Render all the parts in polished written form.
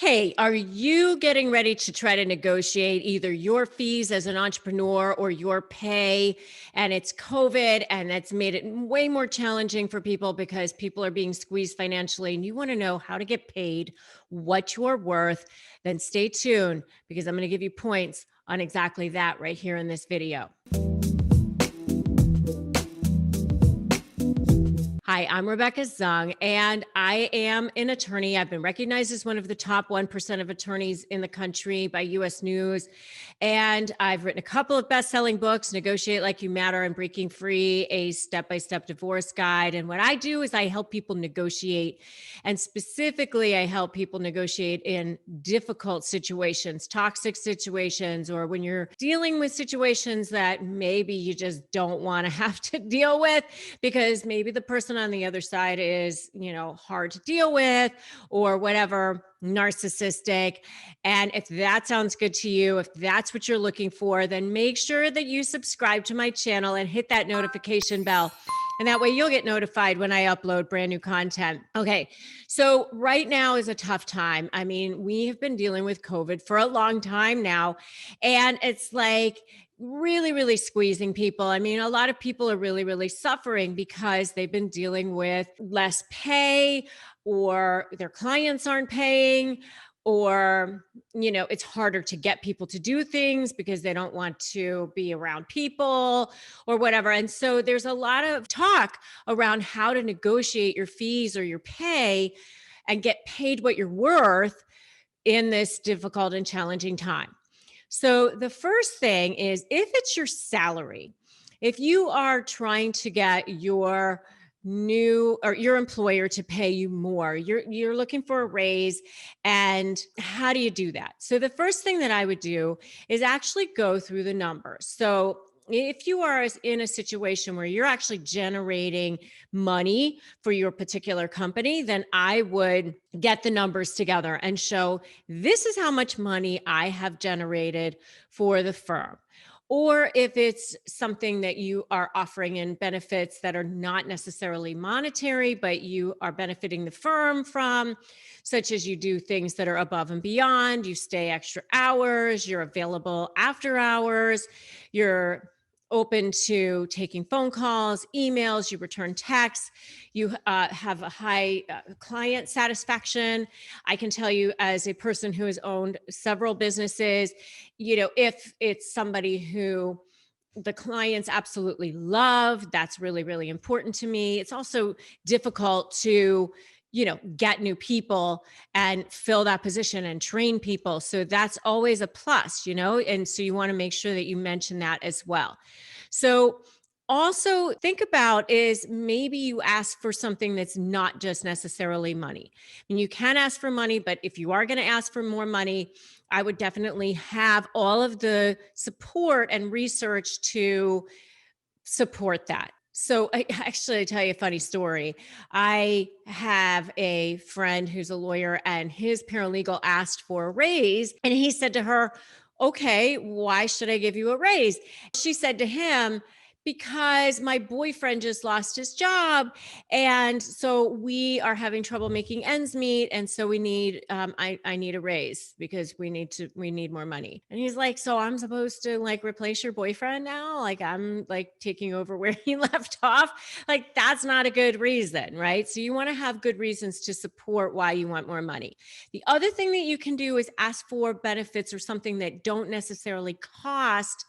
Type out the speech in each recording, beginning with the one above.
Hey, are you getting ready to try to negotiate either your fees as an entrepreneur or your pay? And it's COVID and that's made it way more challenging for people because people are being squeezed financially and you want to know how to get paid, what you're worth. Then stay tuned because I'm going to give you points on exactly that right here in this video. Hi, I'm Rebecca Zung, and I am an attorney. I've been recognized as one of the top 1% of attorneys in the country by US News. And I've written a couple of best-selling books, Negotiate Like You Matter and Breaking Free, a step-by-step divorce guide. And what I do is I help people negotiate. And specifically, I help people negotiate in difficult situations, toxic situations, or when you're dealing with situations that maybe you just don't want to have to deal with because maybe the person on the other side is, hard to deal with or whatever, narcissistic. And if that sounds good to you, if that's what you're looking for, then make sure that you subscribe to my channel and hit that notification bell. And that way you'll get notified when I upload brand new content. Okay. So right now is a tough time. I mean, we have been dealing with COVID for a long time now. And it's like, really, really squeezing people. I mean, a lot of people are really, really suffering because they've been dealing with less pay or their clients aren't paying or it's harder to get people to do things because they don't want to be around people or whatever. And so there's a lot of talk around how to negotiate your fees or your pay and get paid what you're worth in this difficult and challenging time. So the first thing is if it's your salary, if you are trying to get your new or your employer to pay you more, you're looking for a raise, and how do you do that? So the first thing that I would do is actually go through the numbers. So if you are in a situation where you're actually generating money for your particular company, then I would get the numbers together and show this is how much money I have generated for the firm. Or if it's something that you are offering in benefits that are not necessarily monetary, but you are benefiting the firm from, such as you do things that are above and beyond, you stay extra hours, you're available after hours, you're open to taking phone calls, emails, you return texts, you have a high client satisfaction. I can tell you as a person who has owned several businesses, if it's somebody who the clients absolutely love, that's really, really important to me. It's also difficult to get new people and fill that position and train people. So that's always a plus, and so you want to make sure that you mention that as well. So also think about is maybe you ask for something that's not just necessarily money. And you can ask for money, but if you are going to ask for more money, I would definitely have all of the support and research to support that. So I actually tell you a funny story. I have a friend who's a lawyer and his paralegal asked for a raise and he said to her, "Okay, why should I give you a raise?" She said to him, "Because my boyfriend just lost his job, and so we are having trouble making ends meet, and so we need I need a raise because we need more money." And he's like, "So I'm supposed to like replace your boyfriend now? Like I'm like taking over where he left off? Like that's not a good reason, right?" So you want to have good reasons to support why you want more money. The other thing that you can do is ask for benefits or something that don't necessarily cost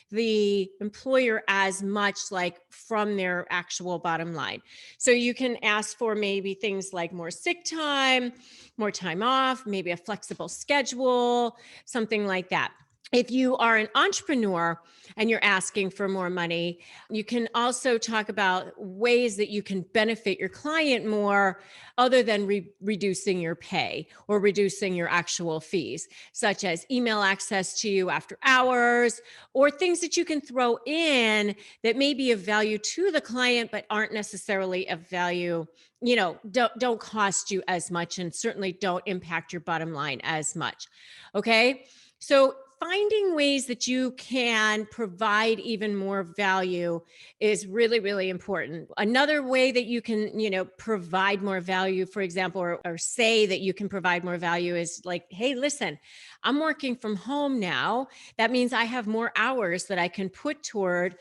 the employer as much, like from their actual bottom line. So you can ask for maybe things like more sick time, more time off, maybe a flexible schedule, something like that. If you are an entrepreneur and you're asking for more money, you can also talk about ways that you can benefit your client more other than reducing your pay or reducing your actual fees, such as email access to you after hours or things that you can throw in that may be of value to the client, but aren't necessarily of value, don't cost you as much and certainly don't impact your bottom line as much. Okay. So finding ways that you can provide even more value is really, really important. Another way that you can, provide more value, for example, or say that you can provide more value is like, hey, listen, I'm working from home now. That means I have more hours that I can put toward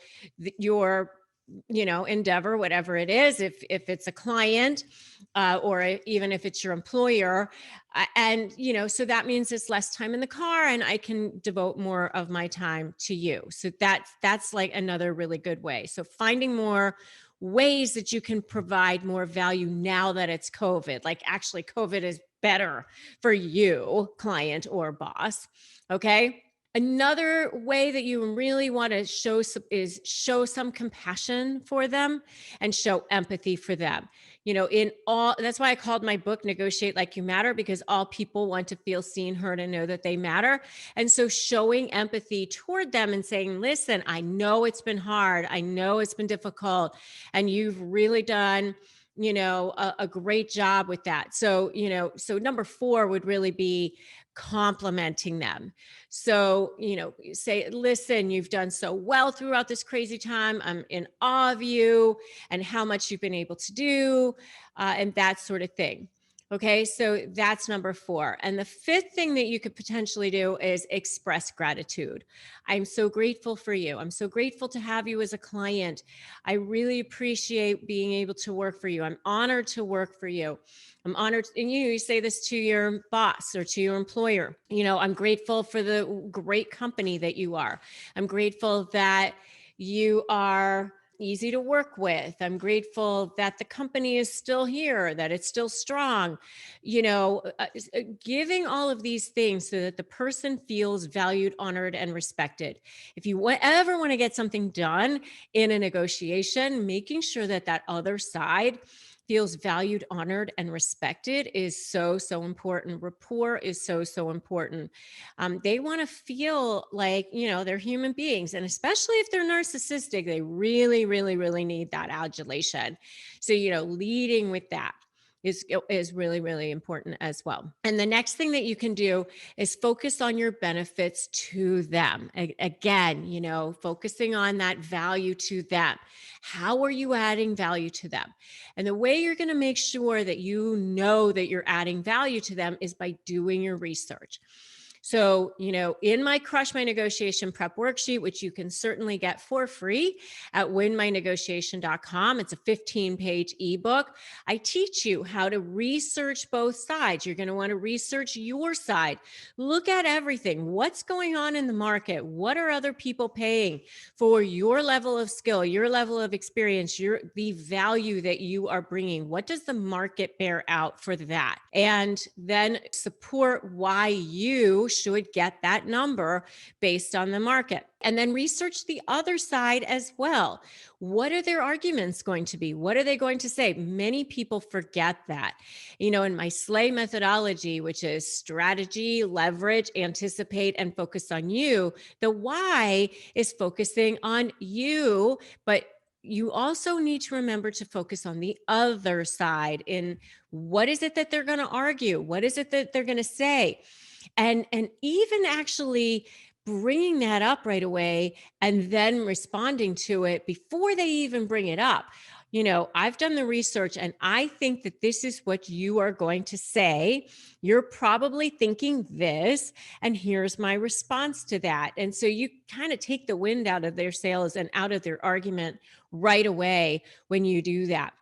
your endeavor, whatever it is, if it's a client, or even if it's your employer. And so that means it's less time in the car and I can devote more of my time to you. So that's like another really good way. So finding more ways that you can provide more value now that it's COVID. Like, actually, COVID is better for you, client or boss. Okay. Another way that you really want to is show some compassion for them and show empathy for them. In all, that's why I called my book Negotiate Like You Matter, because all people want to feel seen, heard, and know that they matter. And so showing empathy toward them and saying, listen, I know it's been hard. I know it's been difficult. And you've really done a great job with that. So, so number 4 would really be complimenting them. So, say, listen, you've done so well throughout this crazy time. I'm in awe of you and how much you've been able to do, and that sort of thing. Okay, so that's number 4. And the 5th thing that you could potentially do is express gratitude. I'm so grateful for you. I'm so grateful to have you as a client. I really appreciate being able to work for you. I'm honored to work for you. I'm honored. And you say this to your boss or to your employer. I'm grateful for the great company that you are. I'm grateful that you are easy to work with. I'm grateful that the company is still here, that it's still strong. Giving all of these things so that the person feels valued, honored, and respected. If you ever want to get something done in a negotiation, making sure that that other side feels valued, honored, and respected is so, so important. Rapport is so, so important. They want to feel like, they're human beings. And especially if they're narcissistic, they really, really, really need that adulation. So, leading with that is really, really important as well. And the next thing that you can do is focus on your benefits to them. Again, focusing on that value to them. How are you adding value to them? And the way you're going to make sure that you know that you're adding value to them is by doing your research. So, in my Crush My Negotiation Prep worksheet, which you can certainly get for free at winmynegotiation.com, it's a 15-page ebook. I teach you how to research both sides. You're going to want to research your side. Look at everything. What's going on in the market? What are other people paying for your level of skill, your level of experience, the value that you are bringing? What does the market bear out for that? And then support why you should get that number based on the market. And then research the other side as well. What are their arguments going to be? What are they going to say? Many people forget that. In my SLAY methodology, which is strategy, leverage, anticipate, and focus on you, the why is focusing on you, but you also need to remember to focus on the other side in what is it that they're going to argue? What is it that they're going to say? And even actually bringing that up right away and then responding to it before they even bring it up. I've done the research and I think that this is what you are going to say. You're probably thinking this, and here's my response to that. And so you kind of take the wind out of their sails and out of their argument right away when you do that.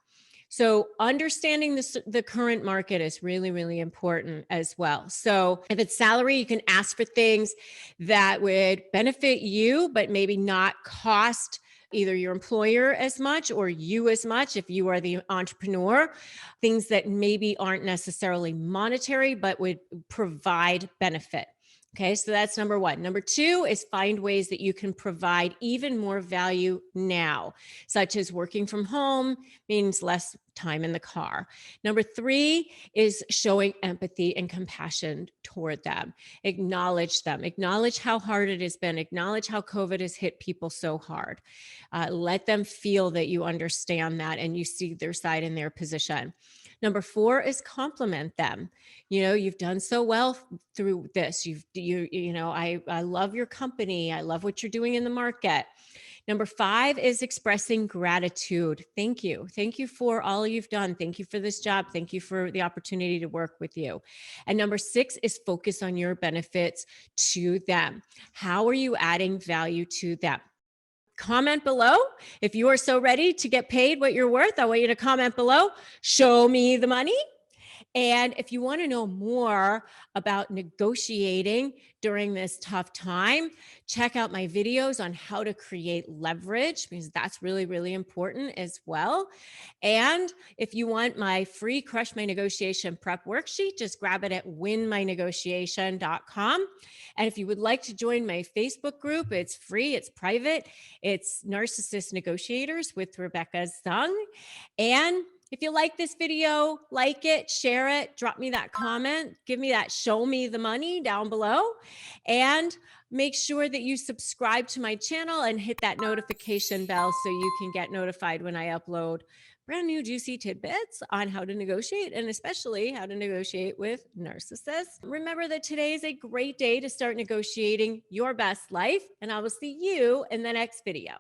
So understanding the current market is really, really important as well. So if it's salary, you can ask for things that would benefit you, but maybe not cost either your employer as much or you as much if you are the entrepreneur. Things that maybe aren't necessarily monetary, but would provide benefit. Okay, so that's number 1. Number 2 is find ways that you can provide even more value now, such as working from home means less time in the car. Number 3 is showing empathy and compassion toward them. Acknowledge them. Acknowledge how hard it has been. Acknowledge how COVID has hit people so hard. Let them feel that you understand that and you see their side and their position. Number 4 is compliment them. You've done so well through this. I love your company. I love what you're doing in the market. Number 5 is expressing gratitude. Thank you. Thank you for all you've done. Thank you for this job. Thank you for the opportunity to work with you. And number 6 is focus on your benefits to them. How are you adding value to them? Comment below. If you are so ready to get paid what you're worth, I want you to comment below. Show me the money. And if you want to know more about negotiating during this tough time, check out my videos on how to create leverage, because that's really, really important as well. And if you want my free Crush My Negotiation prep worksheet, just grab it at winmynegotiation.com. And if you would like to join my Facebook group, it's free, it's private. It's Narcissist Negotiators with Rebecca Zung. And if you like this video, like it, share it, drop me that comment, give me that show me the money down below, and make sure that you subscribe to my channel and hit that notification bell so you can get notified when I upload brand new juicy tidbits on how to negotiate, and especially how to negotiate with narcissists. Remember that today is a great day to start negotiating your best life, and I will see you in the next video.